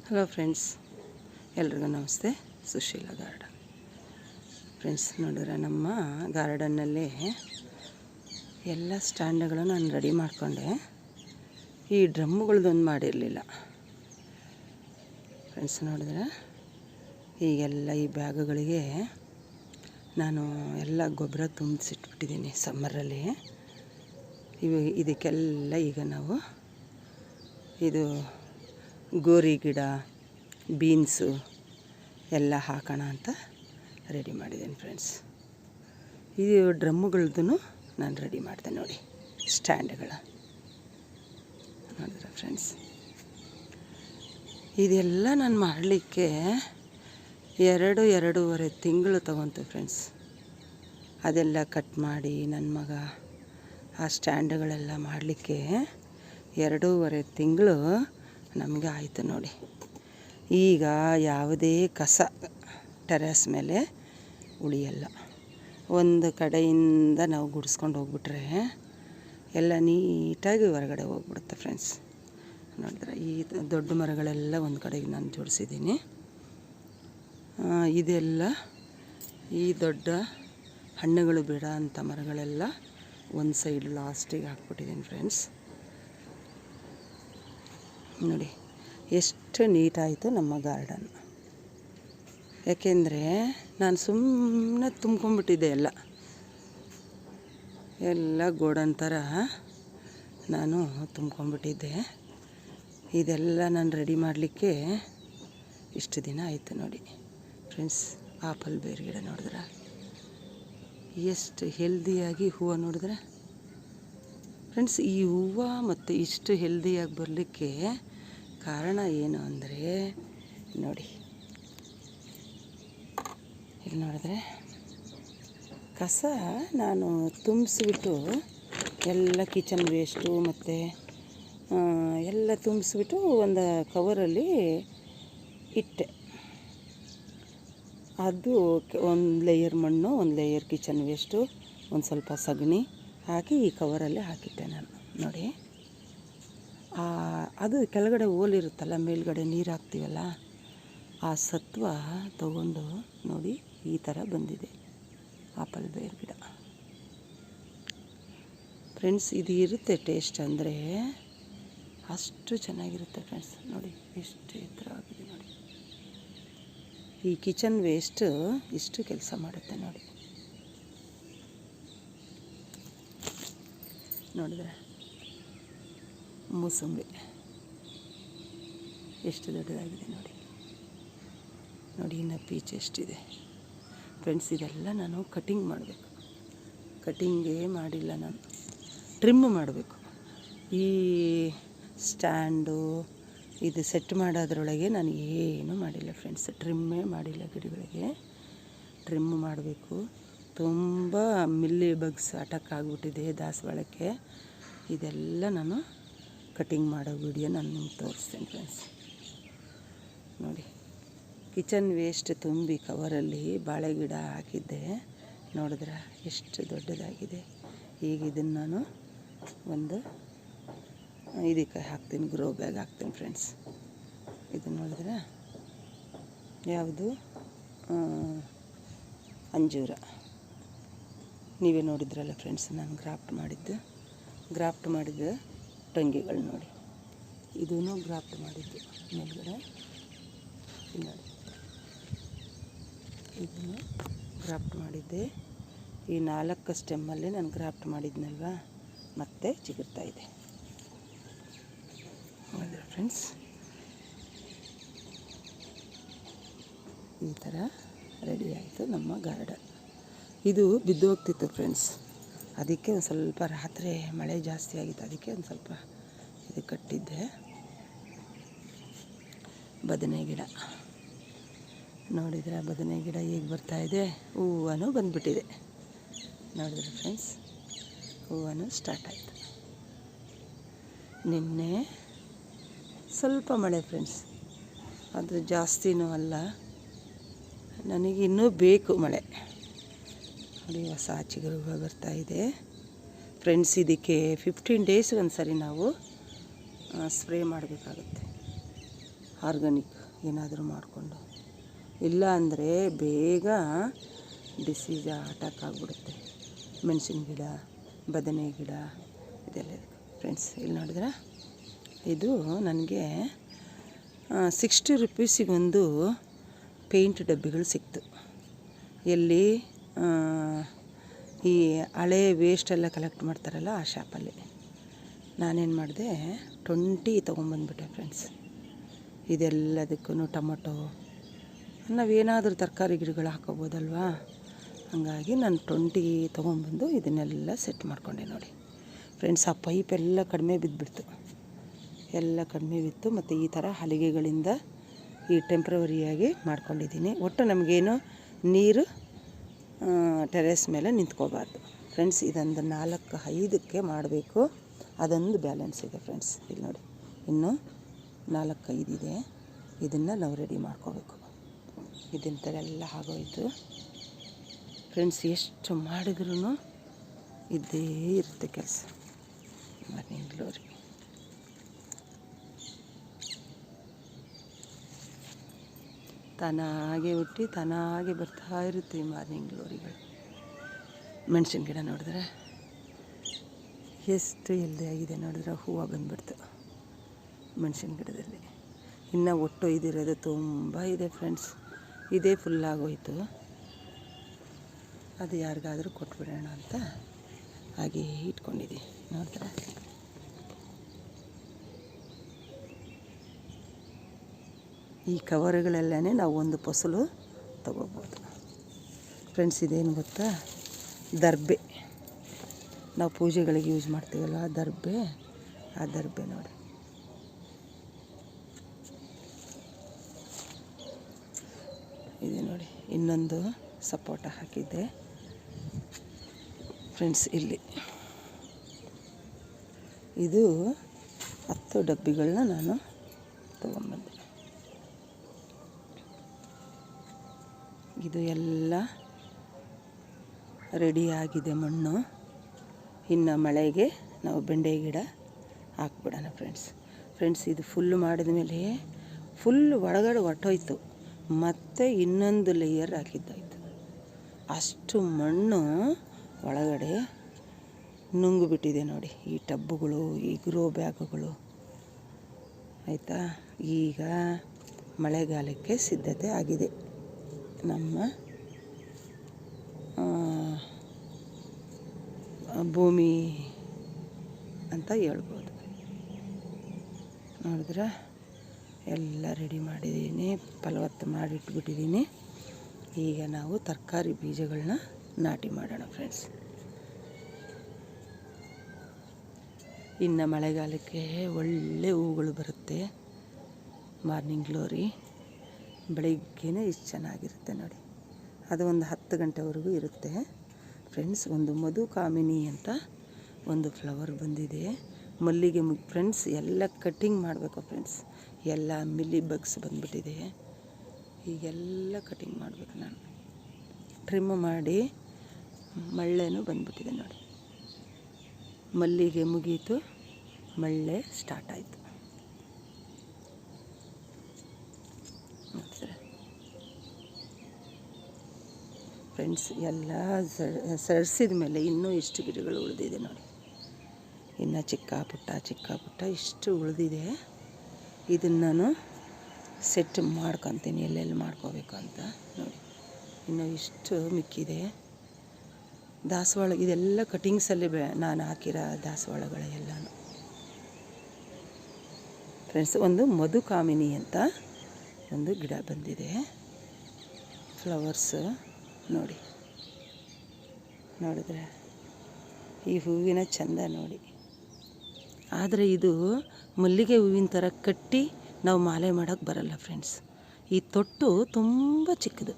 Hello friends, ಎಲ್ರಿಗೂ ನಮಸ್ತೆ. Sushila garden friends. ನೋಡಿದ್ರೆ ನಮ್ಮ ಗಾರ್ಡನ್ನಲ್ಲಿ ಎಲ್ಲ ಸ್ಟ್ಯಾಂಡ್ಗಳು ನಾನು ರೆಡಿ ಮಾಡಿಕೊಂಡೆ. ಈ ಡ್ರಮ್ಮುಗಳದ್ದೊಂದು ಮಾಡಿರಲಿಲ್ಲ ಫ್ರೆಂಡ್ಸ್. ನೋಡಿದ್ರೆ ಈಗೆಲ್ಲ ಈ ಬ್ಯಾಗುಗಳಿಗೆ ನಾನು ಎಲ್ಲ ಗೊಬ್ಬರ ತುಂಬಿಸಿಟ್ಬಿಟ್ಟಿದ್ದೀನಿ ಸಮ್ಮರಲ್ಲಿ. ಇದಕ್ಕೆಲ್ಲ ಈಗ ನಾವು ಇದು ಗೋರಿ ಗಿಡ, ಬೀನ್ಸು ಎಲ್ಲ ಹಾಕೋಣ ಅಂತ ರೆಡಿ ಮಾಡಿದ್ದೀನಿ ಫ್ರೆಂಡ್ಸ್. ಇದು ಡ್ರಮ್ಮುಗಳದ್ದು ನಾನು ರೆಡಿ ಮಾಡಿದೆ ನೋಡಿ, ಸ್ಟ್ಯಾಂಡ್ಗಳ ನೋಡಿದ್ರೆ ಫ್ರೆಂಡ್ಸ್. ಇದೆಲ್ಲ ನಾನು ಮಾಡಲಿಕ್ಕೆ 2-2.5 ತಿಂಗಳು ತಗೊತು ಫ್ರೆಂಡ್ಸ್. ಅದೆಲ್ಲ ಕಟ್ ಮಾಡಿ ನನ್ನ ಮಗ ಆ ಸ್ಟ್ಯಾಂಡ್ಗಳೆಲ್ಲ ಮಾಡಲಿಕ್ಕೆ 2.5 ತಿಂಗಳು ನಮಗೆ ಆಯಿತು ನೋಡಿ. ಈಗ ಯಾವುದೇ ಕಸ ಟೆರೆಸ್ ಮೇಲೆ ಉಳಿಯಲ್ಲ. ಒಂದು ಕಡೆಯಿಂದ ನಾವು ಗುಡಿಸ್ಕೊಂಡು ಹೋಗ್ಬಿಟ್ರೆ ಎಲ್ಲ ನೀಟಾಗಿ ಹೊರಗಡೆ ಹೋಗ್ಬಿಡುತ್ತೆ ಫ್ರೆಂಡ್ಸ್. ನೋಡಿದ್ರೆ ಈ ದೊಡ್ಡ ಮರಗಳೆಲ್ಲ ಒಂದು ಕಡೆಗೆ ನಾನು ಜೋಡಿಸಿದ್ದೀನಿ. ಇದೆಲ್ಲ ಈ ದೊಡ್ಡ ಹಣ್ಣುಗಳು ಬಿಡ ಅಂಥ ಮರಗಳೆಲ್ಲ ಒಂದು ಸೈಡ್ ಲಾಸ್ಟಿಗೆ ಹಾಕ್ಬಿಟ್ಟಿದ್ದೀನಿ ಫ್ರೆಂಡ್ಸ್. ನೋಡಿ ಎಷ್ಟು ನೀಟಾಯಿತು ನಮ್ಮ ಗಾರ್ಡನ್. ಯಾಕೆಂದರೆ ನಾನು ಸುಮ್ಮನೆ ತುಂಬ್ಕೊಂಡ್ಬಿಟ್ಟಿದ್ದೆ ಎಲ್ಲ ಗೋಡನ್ ಥರ ನಾನು ತುಂಬ್ಕೊಂಡ್ಬಿಟ್ಟಿದ್ದೆ. ಇದೆಲ್ಲ ನಾನು ರೆಡಿ ಮಾಡಲಿಕ್ಕೆ ಇಷ್ಟು ದಿನ ಆಯಿತು ನೋಡಿ ಫ್ರೆಂಡ್ಸ್. ಆಪಲ್ ಬೇರೆ ಗಿಡ ನೋಡಿದ್ರೆ ಎಷ್ಟು ಹೆಲ್ದಿಯಾಗಿ ಹೂವು ನೋಡಿದ್ರೆ ಫ್ರೆಂಡ್ಸ್. ಈ ಹೂವು ಮತ್ತು ಇಷ್ಟು ಹೆಲ್ದಿಯಾಗಿ ಬರಲಿಕ್ಕೆ ಕಾರಣ ಏನು ಅಂದರೆ ನೋಡಿ, ಇಲ್ಲಿ ನೋಡಿದ್ರೆ ಕಸ ನಾನು ತುಂಬಿಸ್ಬಿಟ್ಟು ಎಲ್ಲ ಕಿಚನ್ ವೇಸ್ಟು ಮತ್ತು ಎಲ್ಲ ತುಂಬಿಸ್ಬಿಟ್ಟು ಒಂದು ಕವರಲ್ಲಿ ಇಟ್ಟೆ. ಅದು ಒಂದು ಲೇಯರ್ ಮಣ್ಣು, ಒಂದು ಲೇಯರ್ ಕಿಚನ್ ವೇಸ್ಟು, ಒಂದು ಸ್ವಲ್ಪ ಸಗಣಿ ಹಾಕಿ ಈ ಕವರಲ್ಲಿ ಹಾಕಿಟ್ಟೆ ನಾನು ನೋಡಿ. ಅದು ಕೆಳಗಡೆ ಹೋಲಿರುತ್ತಲ್ಲ, ಮೇಲ್ಗಡೆ ನೀರು ಹಾಕ್ತೀವಲ್ಲ, ಆ ಸತ್ವ ತಗೊಂಡು ನೋಡಿ ಈ ಥರ ಬಂದಿದೆ ಆಪಲ್ ಬೇರ್ ಗಿಡ ಫ್ರೆಂಡ್ಸ್. ಇದು ಇರುತ್ತೆ ಟೇಸ್ಟ್ ಅಂದರೆ ಅಷ್ಟು ಚೆನ್ನಾಗಿರುತ್ತೆ ಫ್ರೆಂಡ್ಸ್. ನೋಡಿ ಎಷ್ಟು ಎತ್ತರ ಆಗಿದೆ ನೋಡಿ. ಈ ಕಿಚನ್ ವೇಸ್ಟ್ ಇಷ್ಟು ಕೆಲಸ ಮಾಡುತ್ತೆ ನೋಡಿ. ನೋಡಿದ್ರೆ ಮೂಸಂಬಿ ಎಷ್ಟು ದೊಡ್ಡದಾಗಿದೆ ನೋಡಿ. ಇನ್ನು ಪೀಚ್ ಎಷ್ಟಿದೆ ಫ್ರೆಂಡ್ಸ್. ಇದೆಲ್ಲ ನಾನು ಕಟಿಂಗ್ ಮಾಡಬೇಕು. ಕಟಿಂಗೇ ಮಾಡಿಲ್ಲ ನಾನು, ಟ್ರಿಮ್ ಮಾಡಬೇಕು. ಈ ಸ್ಟ್ಯಾಂಡು ಇದು ಸೆಟ್ ಮಾಡೋದ್ರೊಳಗೆ ನಾನು ಏನೂ ಮಾಡಿಲ್ಲ ಫ್ರೆಂಡ್ಸ್. ಟ್ರಿಮ್ಮೇ ಮಾಡಿಲ್ಲ. ಗಿಡಗಳಿಗೆ ಟ್ರಿಮ್ ಮಾಡಬೇಕು. ತುಂಬ ಮಿಲ್ಲಿ ಬಗ್ಸ್ ಅಟ್ಯಾಕ್ ಆಗಿಬಿಟ್ಟಿದೆ ದಾಸವಾಳಕ್ಕೆ. ಇದೆಲ್ಲ ನಾನು ಕಟಿಂಗ್ ಮಾಡೋ ವಿಡಿಯೋ ನಾನು ನಿಮ್ಗೆ ತೋರಿಸ್ತೀನಿ ಫ್ರೆಂಡ್ಸ್. ನೋಡಿ ಕಿಚನ್ ವೇಸ್ಟ್ ತುಂಬಿ ಕವರಲ್ಲಿ ಬಾಳೆ ಗಿಡ ಹಾಕಿದ್ದೆ. ನೋಡಿದ್ರೆ ಎಷ್ಟು ದೊಡ್ಡದಾಗಿದೆ. ಈಗ ಇದನ್ನು ನಾನು ಒಂದು ಇದಕ್ಕೆ ಹಾಕ್ತೀನಿ, ಗ್ರೋ ಬ್ಯಾಗ್ ಹಾಕ್ತೀನಿ ಫ್ರೆಂಡ್ಸ್. ಇದನ್ನು ನೋಡಿದ್ರೆ ಯಾವುದು ಅಂಜೂರ ನೀವೇ ನೋಡಿದ್ರಲ್ಲ ಫ್ರೆಂಡ್ಸ್. ನಾನು ಗ್ರಾಫ್ಟ್ ಮಾಡಿದ್ದು ಟೊಂಗಿಗಳು ನೋಡಿ. ಇದೂ ಗ್ರಾಫ್ಟ್ ಮಾಡಿದ್ದು ಮೇಲ್ಗಡೆ ನೋಡಿ. ಇದನ್ನು ಗ್ರಾಫ್ಟ್ ಮಾಡಿದ್ದೆ. ಈ 4 ಸ್ಟೆಮ್ಮಲ್ಲಿ ನಾನು ಗ್ರಾಫ್ಟ್ ಮಾಡಿದ್ನಲ್ವ, ಮತ್ತೆ ಚಿಗುರ್ತಾಯಿದೆ ನೋಡಿದ್ರೆ ಫ್ರೆಂಡ್ಸ್. ಈ ಥರ ರೆಡಿ ಆಯಿತು ನಮ್ಮ ಗಾರ್ಡನ್. ಇದು ಬಿದ್ದು ಹೋಗ್ತಿತ್ತು ಫ್ರೆಂಡ್ಸ್. ಅದಕ್ಕೆ ಒಂದು ಸ್ವಲ್ಪ ರಾತ್ರಿ ಮಳೆ ಜಾಸ್ತಿ ಆಗಿತ್ತು, ಅದಕ್ಕೆ ಒಂದು ಸ್ವಲ್ಪ ಇದು ಕಟ್ಟಿದ್ದೆ. ಬದನೆ ಗಿಡ ನೋಡಿದರೆ ಬದನೆ ಗಿಡ ಈಗ ಬರ್ತಾಯಿದೆ. ಹೂವೂ ಬಂದುಬಿಟ್ಟಿದೆ ನೋಡಿದ್ರೆ ಫ್ರೆಂಡ್ಸ್. ಹೂವೂ ಸ್ಟಾರ್ಟ್ ಆಯಿತು. ನಿನ್ನೆ ಸ್ವಲ್ಪ ಮಳೆ ಫ್ರೆಂಡ್ಸ್, ಅದು ಜಾಸ್ತಿನೂ ಅಲ್ಲ. ನನಗೆ ಇನ್ನೂ ಬೇಕು ಮಳೆ ನೋಡಿ. ಹೊಸ ಚಿಗುರು ಹೂವು ಬರ್ತಾಯಿದೆ ಫ್ರೆಂಡ್ಸ್. ಇದಕ್ಕೆ 15 ಡೇಸ್ ಒಂದು ಸರಿ ನಾವು ಸ್ಪ್ರೇ ಮಾಡಬೇಕಾಗುತ್ತೆ. ಆರ್ಗಾನಿಕ್ ಏನಾದರೂ ಮಾಡಿಕೊಂಡು, ಇಲ್ಲ ಅಂದರೆ ಬೇಗ ಡಿಸೀಸ್ ಅಟ್ಯಾಕ್ ಆಗಿಬಿಡುತ್ತೆ. ಮೆಣಸಿನ ಗಿಡ, ಬದನೆ ಗಿಡ ಇದೆಲ್ಲ ಫ್ರೆಂಡ್ಸ್. ಇಲ್ಲಿ ನೋಡಿದ್ರೆ ಇದು ನನಗೆ 60 ರುಪೀಸಿಗೊಂದು ಪೇಂಟ್ ಡಬ್ಬಿಗಳು ಸಿಕ್ತು. ಎಲ್ಲಿ ಈ ಹಳೆ ವೇಸ್ಟೆಲ್ಲ ಕಲೆಕ್ಟ್ ಮಾಡ್ತಾರಲ್ಲ ಆ ಶಾಪಲ್ಲಿ. ನಾನೇನು ಮಾಡಿದೆ, 20 ತೊಗೊಂಬಂದ್ಬಿಟ್ಟೆ ಫ್ರೆಂಡ್ಸ್. ಇದೆಲ್ಲದಕ್ಕೂ ಟೊಮೊಟೊ ನಾವೇನಾದರೂ ತರಕಾರಿ ಗಿಡಗಳು ಹಾಕೋಬೋದಲ್ವಾ, ಹಾಗಾಗಿ ನಾನು 20 ತೊಗೊಂಬಂದು ಇದನ್ನೆಲ್ಲ ಸೆಟ್ ಮಾಡಿಕೊಂಡೆ ನೋಡಿ ಫ್ರೆಂಡ್ಸ್. ಆ ಪೈಪೆಲ್ಲ ಕಡಿಮೆ ಬಿದ್ದುಬಿಡ್ತು, ಎಲ್ಲ ಕಡಿಮೆ ಬಿತ್ತು. ಮತ್ತು ಈ ಥರ ಹಲಿಗೆಗಳಿಂದ ಈ ಟೆಂಪ್ರವರಿಯಾಗಿ ಮಾಡ್ಕೊಂಡಿದ್ದೀನಿ. ಒಟ್ಟು ನಮಗೇನು ನೀರು ಟೆರೆಸ್ ಮೇಲೆ ನಿಂತ್ಕೋಬಾರ್ದು ಫ್ರೆಂಡ್ಸ್. ಇದೊಂದು 4-5ಕ್ಕೆ ಮಾಡಬೇಕು, ಅದೊಂದು ಬ್ಯಾಲೆನ್ಸ್ ಇದೆ ಫ್ರೆಂಡ್ಸ್. ಇಲ್ಲಿ ನೋಡಿ ಇನ್ನೂ 4-5 ಇದೆ, ಇದನ್ನು ನಾವು ರೆಡಿ ಮಾಡ್ಕೋಬೇಕು. ಇದೆಲ್ಲ ಆಗೋಯ್ತು ಫ್ರೆಂಡ್ಸ್. ಎಷ್ಟು ಮಾಡಿದ್ರೂ ಇದ್ದೇ ಇರುತ್ತೆ ಕೆಲಸ. ಮಾರ್ನಿಂಗ್ ಗ್ಲೋರಿ ತಾನಾಗೆ ಹುಟ್ಟಿ ತಾನಾಗೆ ಬರ್ತಾ ಇರುತ್ತೆ ಈ ಮಾರ್ನಿಂಗ್ ಗ್ಲೋರಿಗಳು. ಮೆಣಸಿನ ಗಿಡ ನೋಡಿದ್ರೆ ಎಷ್ಟು ಎಲ್ದೆ ಆಗಿದೆ ನೋಡಿದ್ರೆ, ಹೂವು ಬಂದುಬಿಡ್ತು ಮೆಣಸಿನ ಗಿಡದಲ್ಲಿ. ಇನ್ನು ಒಟ್ಟು ಇದಿರೋದು ತುಂಬ ಇದೆ ಫ್ರೆಂಡ್ಸ್. ಇದೇ ಫುಲ್ಲಾಗೋಯ್ತು, ಅದು ಯಾರಿಗಾದರೂ ಕೊಟ್ಬಿಡೋಣ ಅಂತ ಹಾಗೆ ಇಟ್ಕೊಂಡಿದ್ದೀವಿ ನೋಡಿದ್ರೆ. ಈ ಕವರ್ಗಳಲ್ಲೇ ನಾವು ಒಂದು ಫಸಲು ತಗೋಬೋದು ಫ್ರೆಂಡ್ಸ್. ಇದೇನು ಗೊತ್ತಾ, ದರ್ಬೆ. ನಾವು ಪೂಜೆಗಳಿಗೆ ಯೂಸ್ ಮಾಡ್ತೀವಲ್ಲ ಆ ದರ್ಬೆ ನೋಡಿ. ಇದೆ ನೋಡಿ, ಇನ್ನೊಂದು ಸಪೋಟ ಹಾಕಿದ್ದೆ ಫ್ರೆಂಡ್ಸ್. ಇಲ್ಲಿ ಇದು 10 ಡಬ್ಬಿಗಳನ್ನ ನಾನು ತೊಗೊಂಬಂದೆ. ಇದು ಎಲ್ಲ ರೆಡಿಯಾಗಿದೆ ಮಣ್ಣು. ಇನ್ನು ಮಳೆಗೆ ನಾವು ಬೆಂಡೆ ಗಿಡ ಹಾಕ್ಬಿಡೋಣ ಫ್ರೆಂಡ್ಸ್. ಇದು ಫುಲ್ ಮಾಡಿದ ಮೇಲೆ ಫುಲ್ ಒಳಗಡೆ ಹೊರ್ಟೋಯ್ತು, ಮತ್ತು ಇನ್ನೊಂದು ಲೇಯರ್ ಹಾಕಿದ್ದಾಯಿತು. ಅಷ್ಟು ಮಣ್ಣು ಒಳಗಡೆ ನುಂಗಿಬಿಟ್ಟಿದೆ ನೋಡಿ ಈ ಟಬ್ಬುಗಳು, ಈ ಗ್ರೋ ಬ್ಯಾಗುಗಳು. ಆಯಿತಾ, ಈಗ ಮಳೆಗಾಲಕ್ಕೆ ಸಿದ್ಧತೆ ಆಗಿದೆ ನಮ್ಮ ಭೂಮಿ ಅಂತ ಹೇಳ್ಬೋದು. ನೋಡಿದ್ರೆ ಎಲ್ಲ ರೆಡಿ ಮಾಡಿದ್ದೀನಿ, ಫಲವತ್ತು ಮಾಡಿಟ್ಬಿಟ್ಟಿದ್ದೀನಿ. ಈಗ ನಾವು ತರಕಾರಿ ಬೀಜಗಳನ್ನ ನಾಟಿ ಮಾಡೋಣ ಫ್ರೆಂಡ್ಸ್. ಇನ್ನು ಮಳೆಗಾಲಕ್ಕೆ ಒಳ್ಳೆ ಹೂಗಳು ಬರುತ್ತೆ. ಮಾರ್ನಿಂಗ್ ಗ್ಲೋರಿ ಬೆಳಿಗ್ಗೆನೇ ಇಷ್ಟು ಚೆನ್ನಾಗಿರುತ್ತೆ ನೋಡಿ. ಅದು ಒಂದು 10 ಗಂಟೆವರೆಗೂ ಇರುತ್ತೆ ಫ್ರೆಂಡ್ಸ್. ಒಂದು ಮಧುಕಾಮಿನಿ ಅಂತ ಒಂದು ಫ್ಲವರ್ ಬಂದಿದೆ, ಮಲ್ಲಿಗೆ ಫ್ರೆಂಡ್ಸ್. ಎಲ್ಲ ಕಟ್ಟಿಂಗ್ ಮಾಡಬೇಕು ಫ್ರೆಂಡ್ಸ್. ಎಲ್ಲ ಮಿಲ್ಲಿ ಬಗ್ಸ್ ಬಂದುಬಿಟ್ಟಿದೆ, ಈಗೆಲ್ಲ ಕಟ್ಟಿಂಗ್ ಮಾಡಬೇಕು ನಾನು. ಟ್ರಿಮ್ ಮಾಡಿ ಮಳ್ಳೆನೂ ಬಂದುಬಿಟ್ಟಿದೆ ನೋಡಿ. ಮಲ್ಲಿಗೆ ಮುಗೀತು, ಮಳ್ಳೆ ಸ್ಟಾರ್ಟ್ ಆಯಿತು. ಫ್ರೆಂಡ್ಸ್, ಎಲ್ಲ ಸರಿಸಿದ ಮೇಲೆ ಇನ್ನೂ ಇಷ್ಟು ಗಿಡಗಳು ಉಳಿದಿದೆ ನೋಡಿ. ಇನ್ನು ಚಿಕ್ಕ ಪುಟ್ಟ ಇಷ್ಟು ಉಳಿದಿದೆ. ಇದನ್ನು ನಾನು ಸೆಟ್ ಮಾಡ್ಕೊತೀನಿ ಎಲ್ಲೆಲ್ಲಿ ಮಾಡ್ಕೋಬೇಕು ಅಂತ ನೋಡಿ. ಇನ್ನು ಇಷ್ಟು ಮಿಕ್ಕಿದೆ. ದಾಸವಾಳ ಇದೆಲ್ಲ ಕಟಿಂಗ್ಸಲ್ಲಿ ನಾನು ಹಾಕಿರೋ ದಾಸವಾಳಗಳ ಎಲ್ಲನೂ ಫ್ರೆಂಡ್ಸ್. ಒಂದು ಮಧುಕಾಮಿನಿ ಅಂತ ಒಂದು ಗಿಡ ಬಂದಿದೆ, ಫ್ಲವರ್ಸು ನೋಡಿ. ನೋಡಿದ್ರೆ ಈ ಹೂವಿನ ಚಂದ ನೋಡಿ. ಆದರೆ ಇದು ಮಲ್ಲಿಗೆ ಹೂವಿನ ಥರ ಕಟ್ಟಿ ನಾವು ಮಾಲೆ ಮಾಡೋಕ್ಕೆ ಬರಲ್ಲ ಫ್ರೆಂಡ್ಸ್. ಈ ತೊಟ್ಟು ತುಂಬ ಚಿಕ್ಕದು,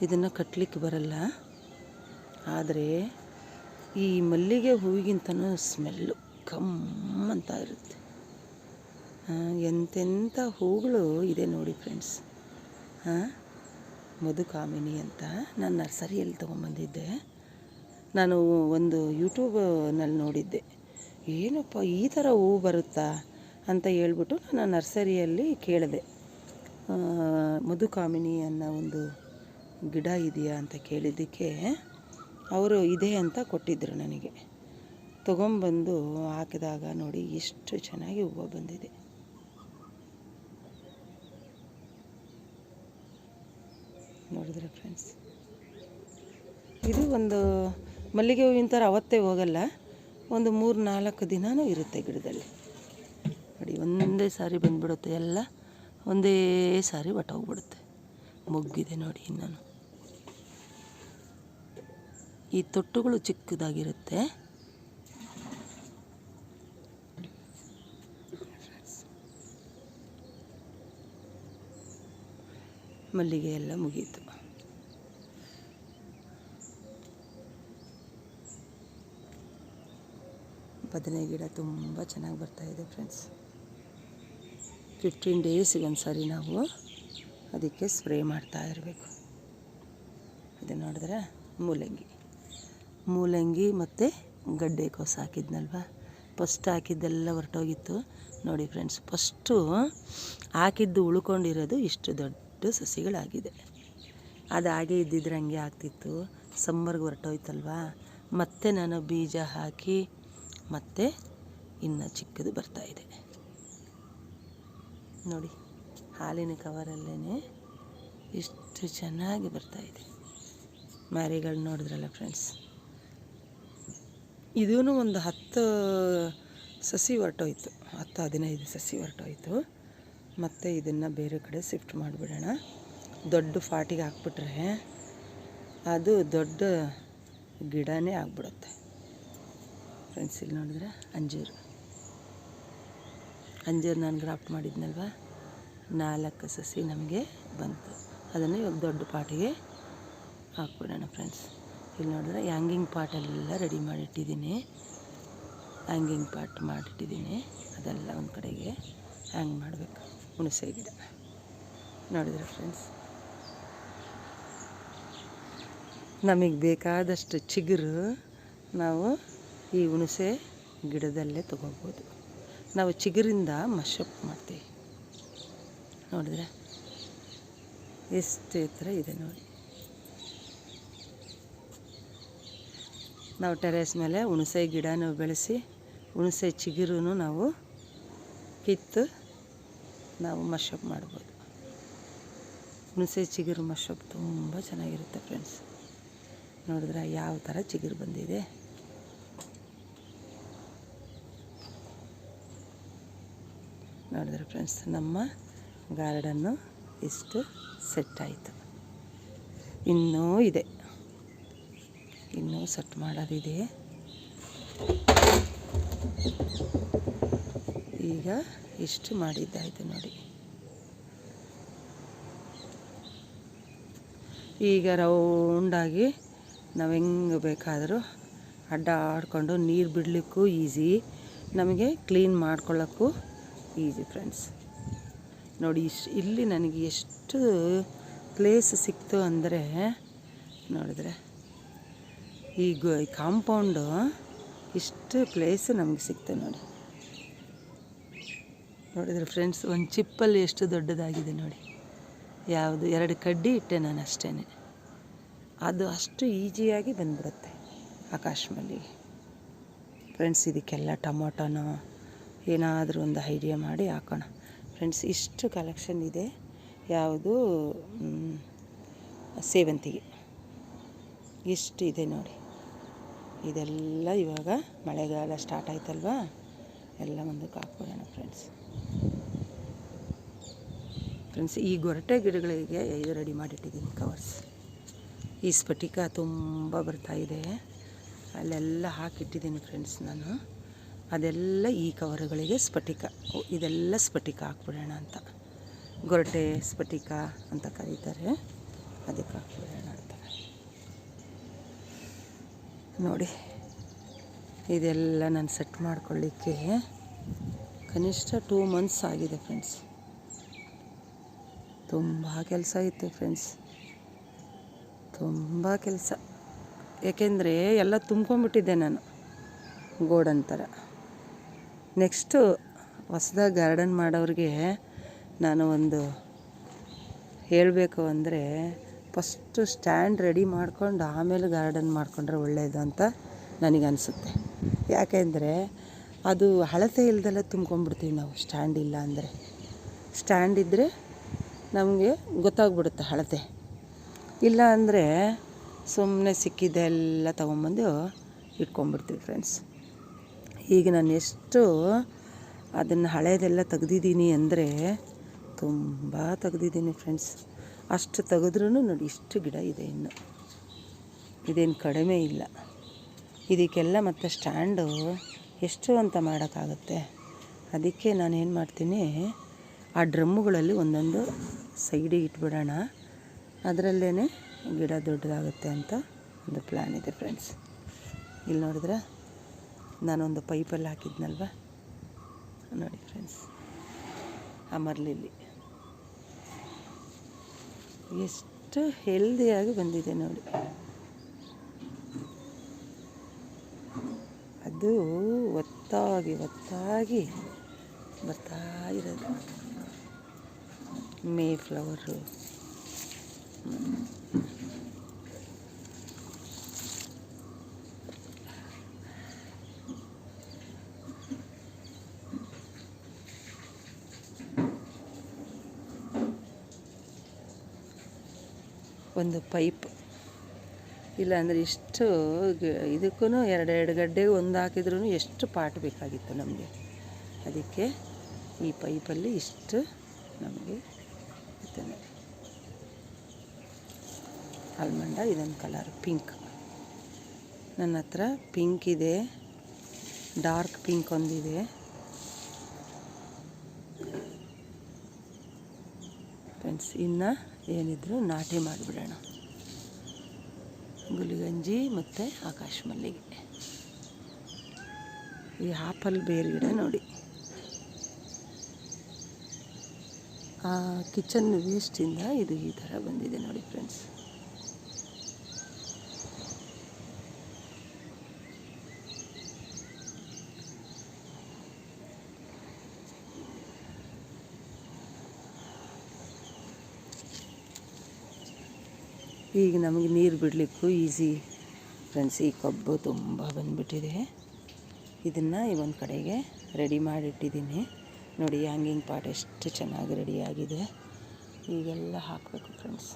ಇದನ್ನು ಕಟ್ಟಲಿಕ್ಕೆ ಬರಲ್ಲ. ಆದರೆ ಈ ಮಲ್ಲಿಗೆ ಹೂವಿಗಿಂತನೂ ಸ್ಮೆಲ್ಲು ಕಮ್ಮಂತ ಇರುತ್ತೆ. ಎಂತೆಂಥ ಹೂಗಳು ಇದೆ ನೋಡಿ ಫ್ರೆಂಡ್ಸ್. ಮಧುಕಾಮಿನಿ ಅಂತ ನಾನು ನರ್ಸರಿಯಲ್ಲಿ ತೊಗೊಂಬಂದಿದ್ದೆ. ನಾನು ಒಂದು ಯೂಟ್ಯೂಬ್ನಲ್ಲಿ ನೋಡಿದ್ದೆ, ಏನಪ್ಪ ಈ ಥರ ಹೂವು ಬರುತ್ತಾ ಅಂತ ಹೇಳ್ಬಿಟ್ಟು ನಾನು ನರ್ಸರಿಯಲ್ಲಿ ಕೇಳಿದೆ, ಮಧುಕಾಮಿನಿ ಅನ್ನೋ ಒಂದು ಗಿಡ ಇದೆಯಾ ಅಂತ ಕೇಳಿದ್ದಕ್ಕೆ ಅವರು ಇದೆ ಅಂತ ಕೊಟ್ಟಿದ್ದರು ನನಗೆ. ತೊಗೊಂಬಂದು ಹಾಕಿದಾಗ ನೋಡಿ ಎಷ್ಟು ಚೆನ್ನಾಗಿ ಹೂವು ಬಂದಿದೆ. ನೋಡಿದ್ರೆ ಫ್ರೆಂಡ್ಸ್, ಇದು ಒಂದು ಮಲ್ಲಿಗೆ ಹೂವಿನ ಥರ ಅವತ್ತೇ ಹೋಗಲ್ಲ, ಒಂದು 3-4 ದಿನವೂ ಇರುತ್ತೆ ಗಿಡದಲ್ಲಿ. ನೋಡಿ ಒಂದೇ ಸಾರಿ ಬಂದುಬಿಡುತ್ತೆ, ಎಲ್ಲ ಒಂದೇ ಸಾರಿ ಹೊಟ್ಟೋಗ್ಬಿಡುತ್ತೆ. ಮೊಗ್ಗಿದೆ ನೋಡಿ. ಇನ್ನೂ ಈ ತೊಟ್ಟುಗಳು ಚಿಕ್ಕದಾಗಿರುತ್ತೆ. ಮಲ್ಲಿಗೆ ಎಲ್ಲ ಮುಗೀತು. ಬದನೆ ಗಿಡ ತುಂಬ ಚೆನ್ನಾಗಿ ಬರ್ತಾಯಿದೆ ಫ್ರೆಂಡ್ಸ್. 15 ಡೇಸಿಗೆ ಒಂದು ಸಾರಿ ನಾವು ಅದಕ್ಕೆ ಸ್ಪ್ರೇ ಮಾಡ್ತಾ ಇರಬೇಕು. ಇದು ನೋಡಿದ್ರೆ ಮೂಲಂಗಿ ಮತ್ತು ಗಡ್ಡೆಕೋಸು ಹಾಕಿದ್ನಲ್ವ, ಫಸ್ಟ್ ಹಾಕಿದ್ದೆಲ್ಲ ಹೊರಟೋಗಿತ್ತು ನೋಡಿ ಫ್ರೆಂಡ್ಸ್. ಫಸ್ಟು ಹಾಕಿದ್ದು ಉಳ್ಕೊಂಡಿರೋದು ಇಷ್ಟು ದೊಡ್ಡ ಸಸಿಗಳಾಗಿದೆ. ಅದು ಹಾಗೆ ಇದ್ದಿದ್ರೆ ಹಂಗೆ ಆಗ್ತಿತ್ತು. ಸಮ್ಮರ್ಗೆ ಹೊರಟೋಯ್ತಲ್ವ, ಮತ್ತೆ ನಾನು ಬೀಜ ಹಾಕಿ ಮತ್ತೆ ಇನ್ನು ಚಿಕ್ಕದು ಬರ್ತಾಯಿದೆ ನೋಡಿ. ಹಾಲಿನ ಕವರಲ್ಲೇ ಇಷ್ಟು ಚೆನ್ನಾಗಿ ಬರ್ತಾಯಿದೆ. ಮ್ಯಾರಿಗಳು ನೋಡಿದ್ರಲ್ಲ ಫ್ರೆಂಡ್ಸ್, ಇದೂ ಒಂದು 10 ಸಸಿ ಹೊರಟೋಯ್ತು, 10-15 ಸಸಿ ಹೊರಟೋಯ್ತು. ಮತ್ತು ಇದನ್ನು ಬೇರೆ ಕಡೆ ಶಿಫ್ಟ್ ಮಾಡಿಬಿಡೋಣ. ದೊಡ್ಡ ಫಾಟಿಗೆ ಹಾಕ್ಬಿಟ್ರೆ ಅದು ದೊಡ್ಡ ಗಿಡನೇ ಆಗ್ಬಿಡುತ್ತೆ ಫ್ರೆಂಡ್ಸ್. ಇಲ್ಲಿ ನೋಡಿದ್ರೆ ಅಂಜೂರು ನಾನು ಗ್ರಾಫ್ಟ್ ಮಾಡಿದ್ನಲ್ವ, 4 ಸಸಿ ನಮಗೆ ಬಂತು. ಅದನ್ನು ಇವಾಗ ದೊಡ್ಡ ಪಾಟಿಗೆ ಹಾಕ್ಬಿಡೋಣ ಫ್ರೆಂಡ್ಸ್. ಇಲ್ಲಿ ನೋಡಿದ್ರೆ ಹ್ಯಾಂಗಿಂಗ್ ಪಾಟೆಲ್ಲ ರೆಡಿ ಮಾಡಿಟ್ಟಿದ್ದೀನಿ. ಅದೆಲ್ಲ ಒಂದು ಕಡೆಗೆ ಹ್ಯಾಂಗ್ ಮಾಡಬೇಕು. ಹುಣಸೆ ಗಿಡ ನೋಡಿದ್ರೆ ಫ್ರೆಂಡ್ಸ್, ನಮಗೆ ಬೇಕಾದಷ್ಟು ಚಿಗುರು ನಾವು ಈ ಹುಣಸೆ ಗಿಡದಲ್ಲೇ ತೊಗೋಬೋದು. ನಾವು ಚಿಗುರಿಂದ ಮಶಪ್ ಮಾಡ್ತೀವಿ. ನೋಡಿದ್ರೆ ಎಷ್ಟು ಎತ್ತರ ಇದೆ ನೋಡಿ. ನಾವು ಟೆರೇಸ್ ಮೇಲೆ ಹುಣಸೆ ಗಿಡನೂ ಬೆಳೆಸಿ ಹುಣಸೆ ಚಿಗುರು ನಾವು ಕಿತ್ತು ನಾವು ಮಶಪ್ ಮಾಡ್ಬೋದು. ಹುಣಸೆ ಚಿಗುರು ಮಶಪ್ ತುಂಬ ಚೆನ್ನಾಗಿರುತ್ತೆ ಫ್ರೆಂಡ್ಸ್. ನೋಡಿದ್ರೆ ಯಾವ ಥರ ಚಿಗುರು ಬಂದಿದೆ. ನೋಡಿದ್ರೆ ಫ್ರೆಂಡ್ಸ್, ನಮ್ಮ ಗಾರ್ಡನ್ನು ಇಷ್ಟು ಸೆಟ್ ಆಯಿತು. ಇನ್ನೂ ಇದೆ, ಇನ್ನೂ ಸೆಟ್ ಮಾಡೋದಿದೆ. ಈಗ ಇಷ್ಟು ಮಾಡಿದ್ದಾಯಿತು ನೋಡಿ. ಈಗ ರೌಂಡಾಗಿ ನಾವು ಹೆಂಗೆ ಬೇಕಾದರೂ ಅಡ್ಡಾಡ್ಕೊಂಡು ನೀರು ಬಿಡಲಿಕ್ಕೂ ಈಸಿ, ನಮಗೆ ಕ್ಲೀನ್ ಮಾಡ್ಕೊಳ್ಳೋಕ್ಕೂ ಈಸಿ ಫ್ರೆಂಡ್ಸ್. ನೋಡಿ ಇಲ್ಲಿ ನನಗೆ ಎಷ್ಟು ಪ್ಲೇಸ್ ಸಿಕ್ತು ಅಂದರೆ, ನೋಡಿದ್ರೆ ಈ ಕಾಂಪೌಂಡು ಇಷ್ಟು ಪ್ಲೇಸ್ ನಮಗೆ ಸಿಕ್ತು ನೋಡಿ. ನೋಡಿದ್ರೆ ಫ್ರೆಂಡ್ಸ್, ಒಂದು ಚಿಪ್ಪಲ್ಲಿ ಎಷ್ಟು ದೊಡ್ಡದಾಗಿದೆ ನೋಡಿ. ಯಾವುದು 2 ಕಡ್ಡಿ ಇಟ್ಟೆ ನಾನು ಅಷ್ಟೇ, ಅದು ಅಷ್ಟು ಈಸಿಯಾಗಿ ಬಂದ್ಬಿಡುತ್ತೆ ಆಕಾಶ ಮಲ್ಲಿಗೆ ಫ್ರೆಂಡ್ಸ್. ಇದಕ್ಕೆಲ್ಲ ಟೊಮೊಟೊನೋ ಏನಾದರೂ ಒಂದು ಐಡಿಯಾ ಮಾಡಿ ಹಾಕೋಣ ಫ್ರೆಂಡ್ಸ್. ಇಷ್ಟು ಕಲೆಕ್ಷನ್ ಇದೆ. ಯಾವುದು ಸೇವಂತಿಗೆ ಇಷ್ಟು ಇದೆ ನೋಡಿ. ಇದೆಲ್ಲ ಇವಾಗ ಮಳೆಗಾಲ ಸ್ಟಾರ್ಟ್ ಆಯ್ತಲ್ವ, ಎಲ್ಲ ಮುಂದಕ್ಕೆ ಹಾಕ್ಬಿಡೋಣ ಫ್ರೆಂಡ್ಸ್. ಈ ಗೊರಟೆ ಗಿಡಗಳಿಗೆ ಇದು ರೆಡಿ ಮಾಡಿಟ್ಟಿದ್ದೀನಿ ಕವರ್ಸ್. ಈ ಸ್ಫಟಿಕ ತುಂಬ ಬರ್ತಾಯಿದೆ, ಅಲ್ಲೆಲ್ಲ ಹಾಕಿಟ್ಟಿದ್ದೀನಿ ಫ್ರೆಂಡ್ಸ್ ನಾನು. ಅದೆಲ್ಲ ಈ ಕವರುಗಳಿಗೆ ಸ್ಫಟಿಕ, ಇದೆಲ್ಲ ಸ್ಫಟಿಕ ಹಾಕ್ಬಿಡೋಣ ಅಂತ. ಗೊರಟೆ ಸ್ಫಟಿಕ ಅಂತ ಕರೀತಾರೆ, ಅದಕ್ಕೆ ಹಾಕ್ಬಿಡೋಣ ಅಂತ ನೋಡಿ. ಇದೆಲ್ಲ ನಾನು ಸೆಟ್ ಮಾಡ್ಕೊಳ್ಳಿಕ್ಕೆ ಕನಿಷ್ಠ 2 ಮಂತ್ಸ್ ಆಗಿದೆ ಫ್ರೆಂಡ್ಸ್. ತುಂಬ ಕೆಲಸ ಇತ್ತು ಫ್ರೆಂಡ್ಸ್, ತುಂಬ ಕೆಲಸ. ಏಕೆಂದರೆ ಎಲ್ಲ ತುಂಬ್ಕೊಂಡ್ಬಿಟ್ಟಿದ್ದೆ ನಾನು ಗೋಡನ್ ಥರ. ನೆಕ್ಸ್ಟು ಹೊಸ್ದಾಗಿ ಗಾರ್ಡನ್ ಮಾಡೋರಿಗೆ ನಾನು ಒಂದು ಹೇಳಬೇಕು ಅಂದರೆ, ಫಸ್ಟು ಸ್ಟ್ಯಾಂಡ್ ರೆಡಿ ಮಾಡ್ಕೊಂಡು ಆಮೇಲೆ ಗಾರ್ಡನ್ ಮಾಡಿಕೊಂಡ್ರೆ ಒಳ್ಳೆಯದು ಅಂತ ನನಗನ್ಸುತ್ತೆ. ಯಾಕೆಂದರೆ ಅದು ಅಳತೆ ಇಲ್ದೆಲ್ಲ ತುಂಬ್ಕೊಂಡ್ಬಿಡ್ತೀವಿ ನಾವು. ಸ್ಟ್ಯಾಂಡ್ ಇಲ್ಲ ಅಂದರೆ, ಸ್ಟ್ಯಾಂಡ್ ಇದ್ದರೆ ನಮಗೆ ಗೊತ್ತಾಗ್ಬಿಡುತ್ತೆ ಅಳತೆ. ಇಲ್ಲ ಅಂದರೆ ಸುಮ್ಮನೆ ಸಿಕ್ಕಿದ್ದೆಲ್ಲ ತೊಗೊಂಬಂದು ಇಟ್ಕೊಂಡ್ಬಿಡ್ತೀವಿ ಫ್ರೆಂಡ್ಸ್. ಈಗ ನಾನು ಎಷ್ಟು ಅದನ್ನು ಹಳೇದೆಲ್ಲ ತೆಗ್ದಿದ್ದೀನಿ ಅಂದರೆ ತುಂಬ ತೆಗ್ದಿದ್ದೀನಿ ಫ್ರೆಂಡ್ಸ್. ಅಷ್ಟು ತೆಗೆದ್ರೂ ನೋಡಿ ಇಷ್ಟು ಗಿಡ ಇದೆ, ಇನ್ನು ಇದೇನು ಕಡಿಮೆ ಇಲ್ಲ. ಇದಕ್ಕೆಲ್ಲ ಮತ್ತು ಸ್ಟ್ಯಾಂಡು ಎಷ್ಟು ಅಂತ ಮಾಡೋಕ್ಕಾಗುತ್ತೆ. ಅದಕ್ಕೆ ನಾನೇನು ಮಾಡ್ತೀನಿ, ಆ ಡ್ರಮ್ಮುಗಳಲ್ಲಿ ಒಂದೊಂದು ಸೈಡಿಗೆ ಇಟ್ಬಿಡೋಣ, ಅದರಲ್ಲೇ ಗಿಡ ದೊಡ್ಡದಾಗುತ್ತೆ ಅಂತ ಒಂದು ಪ್ಲ್ಯಾನ್ ಇದೆ ಫ್ರೆಂಡ್ಸ್. ಇಲ್ಲಿ ನೋಡಿದ್ರೆ ನಾನೊಂದು ಪೈಪಲ್ಲಿ ಹಾಕಿದ್ನಲ್ವ, ನೋಡಿ ಫ್ರೆಂಡ್ಸ್, ಆ ಮರಳಿಲ್ಲಿ ಎಷ್ಟು ಹೆಲ್ದಿಯಾಗಿ ಬಂದಿದೆ ನೋಡಿ. ಅದು ಒತ್ತಾಗಿ ಬರ್ತಾ ಇರೋದು ಮೇ ಫ್ಲವರು. ಒಂದು ಪೈಪ್ ಇಲ್ಲಾಂದರೆ ಇಷ್ಟು ಇದಕ್ಕೂ ಎರಡೆರಡು ಗಡ್ಡೆಗೆ ಒಂದು ಹಾಕಿದ್ರೂ ಎಷ್ಟು ಪಾಟ್ ಬೇಕಾಗಿತ್ತು ನಮಗೆ. ಅದಕ್ಕೆ ಈ ಪೈಪಲ್ಲಿ ಇಷ್ಟು ನಮಗೆ ಇರ್ತದೆ. ಆಲ್ಮಂಡ ಇದೊಂದು ಕಲರ್ ಪಿಂಕ್, ನನ್ನ ಹತ್ರ ಪಿಂಕ್ ಇದೆ, ಡಾರ್ಕ್ ಪಿಂಕ್ ಒಂದಿದೆ. ಫ್ರೆಂಡ್ಸ್, ಇನ್ನು ಏನಿದ್ರು ನಾಟಿ ಮಾಡಿಬಿಡೋಣ. ಗುಲಿಗಂಜಿ ಮತ್ತು ಆಕಾಶ ಮಲ್ಲಿಗೆ. ಈ ಆಪಲ್ ಬೇರೆ ಗಿಡ ನೋಡಿ, ಆ ಕಿಚನ್ ವೇಸ್ಟಿಂದ ಇದು ಈ ಥರ ಬಂದಿದೆ ನೋಡಿ ಫ್ರೆಂಡ್ಸ್. ಈಗ ನಮಗೆ ನೀರು ಬಿಡಲಿಕ್ಕೂ ಈಸಿ ಫ್ರೆಂಡ್ಸ್. ಈ ಕಬ್ಬು ತುಂಬ ಬಂದುಬಿಟ್ಟಿದೆ. ಇದನ್ನು ಒಂದು ಕಡೆಗೆ ರೆಡಿ ಮಾಡಿಟ್ಟಿದ್ದೀನಿ ನೋಡಿ. ಹ್ಯಾಂಗಿಂಗ್ ಪಾಟ್ ಎಷ್ಟು ಚೆನ್ನಾಗಿ ರೆಡಿಯಾಗಿದೆ. ಈಗೆಲ್ಲ ಹಾಕಬೇಕು ಫ್ರೆಂಡ್ಸ್.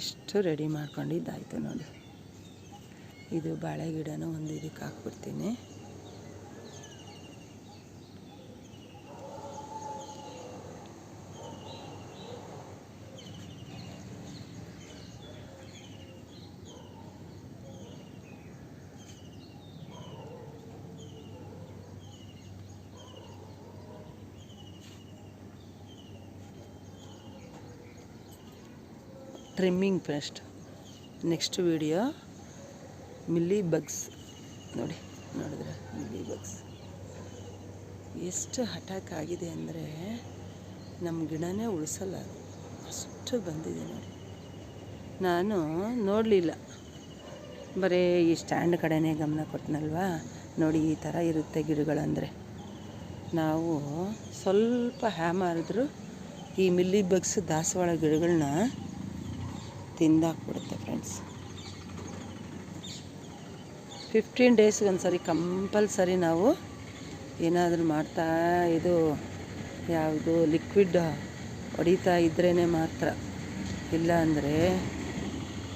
ಇಷ್ಟು ರೆಡಿ ಮಾಡ್ಕೊಂಡಿದ್ದಾಯಿತು ನೋಡಿ. ಇದು ಬಾಳೆ ಗಿಡನೂ ಒಂದು ಇದಕ್ಕೆ ಹಾಕ್ಬಿಡ್ತೀನಿ. Trimming paste. Next video mealy bugs ನೋಡಿದ್ರೆ ಮಿಲ್ಲಿ ಬಗ್ಸ್ ಎಷ್ಟು ಅಟ್ಯಾಕ್ ಆಗಿದೆ ಅಂದರೆ ನಮ್ಮ ಗಿಡನೇ ಉಳಿಸಲ್ಲ, ಅಷ್ಟು ಬಂದಿದೆ ನೋಡಿ. ನಾನು ನೋಡಲಿಲ್ಲ, ಬರೀ ಈ ಸ್ಟ್ಯಾಂಡ್ ಕಡೆನೇ ಗಮನ ಕೊಟ್ಟನಲ್ವಾ. ನೋಡಿ ಈ ಥರ ಇರುತ್ತೆ ಗಿಡಗಳಂದರೆ. ನಾವು ಸ್ವಲ್ಪ ಹ್ಯಾಮಾರಿದ್ರು ಈ ಮಿಲ್ಲಿ ಬಗ್ಸ್ ದಾಸವಾಳ ಗಿಡಗಳನ್ನ ತಿಂದಾಕ್ಬಿಡುತ್ತೆ ಫ್ರೆಂಡ್ಸ್. 15 ಡೇಸ್ಗೆ ಒಂದು ಸರಿ ಕಂಪಲ್ಸರಿ ನಾವು ಏನಾದರೂ ಮಾಡ್ತಾ ಇದು ಯಾವುದು ಲಿಕ್ವಿಡ್ ಹೊಡಿತಾ ಇದ್ರೇ ಮಾತ್ರ. ಇಲ್ಲ ಅಂದರೆ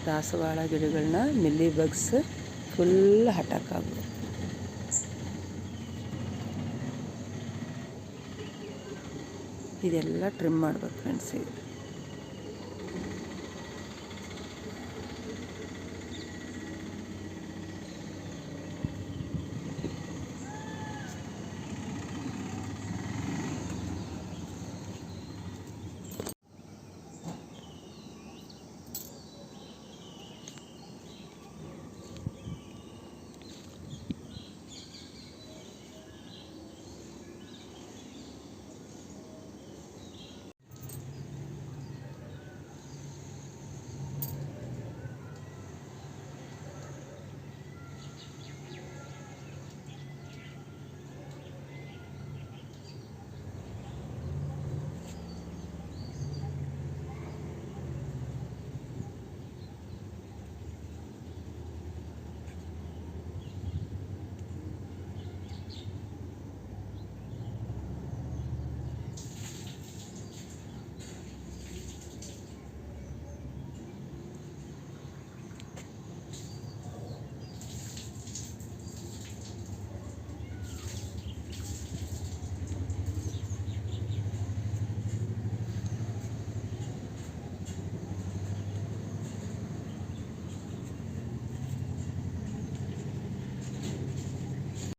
ದಾಸವಾಳ ಗಿಡಗಳನ್ನ ಮಿಲ್ಲಿ ಬಗ್ಸ್ ಫುಲ್ ಅಟ್ಯಾಕ್ ಆಗೋದು. ಇದೆಲ್ಲ ಟ್ರಿಮ್ ಮಾಡ್ಬೇಕು ಫ್ರೆಂಡ್ಸ್.